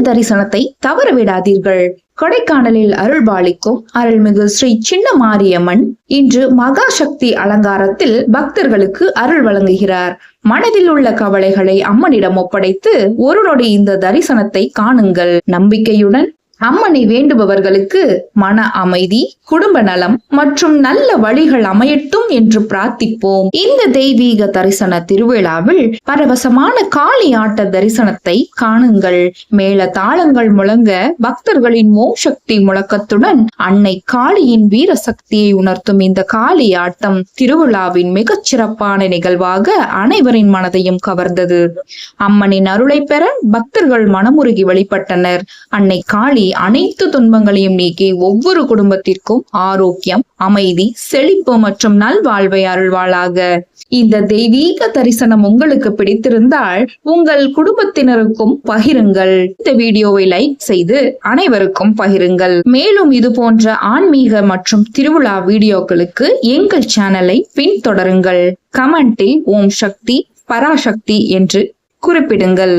தரிசனத்தை தவறவிடாதீர்கள். கொடைக்கானலில் அருள்பாலிக்கும் அருள்மிகு ஸ்ரீ சின்ன மாரியம்மன் இன்று மகா சக்தி அலங்காரத்தில் பக்தர்களுக்கு அருள் வழங்குகிறார். மனதில் உள்ள கவலைகளை அம்மனிடம் ஒப்படைத்து ஒரு நொடி இந்த தரிசனத்தை காணுங்கள். நம்பிக்கையுடன் அம்மனை வேண்டுபவர்களுக்கு மன அமைதி, குடும்ப நலம் மற்றும் நல்ல வழிகள் அமையட்டும் என்று பிரார்த்திப்போம். இந்த தெய்வீக தரிசன திருவிழாவில் பரவசமான காளி ஆட்ட தரிசனத்தை காணுங்கள். மேல தாளங்கள் முழங்க பக்தர்களின் ஓம் சக்தி முழக்கத்துடன் அன்னை காளியின் வீர சக்தியை உணர்த்தும் இந்த காளி ஆட்டம் திருவிழாவின் மிகச் சிறப்பான நிகழ்வாக அனைவரின் மனதையும் கவர்ந்தது. அம்மனின் அருளை பெற பக்தர்கள் மனமுருகி வழிபட்டனர். அன்னை காளி அனைத்து துன்பங்களையும் நீக்கி ஒவ்வொரு குடும்பத்திற்கும் ஆரோக்கியம், அமைதி, செழிப்பு மற்றும் நல்வாழ்வை அருள்வாளாக. இந்த தெய்வீக தரிசனம் உங்களுக்கு பிடித்திருந்தால் உங்கள் குடும்பத்தினருக்கும் பகிருங்கள். இந்த வீடியோவை லைக் செய்து அனைவருக்கும் பகிருங்கள். மேலும் இது போன்ற ஆன்மீக மற்றும் திருவிழா வீடியோக்களுக்கு எங்கள் சேனலை பின்தொடருங்கள். கமெண்டில் ஓம் சக்தி, பராசக்தி என்று குறிப்பிடுங்கள்.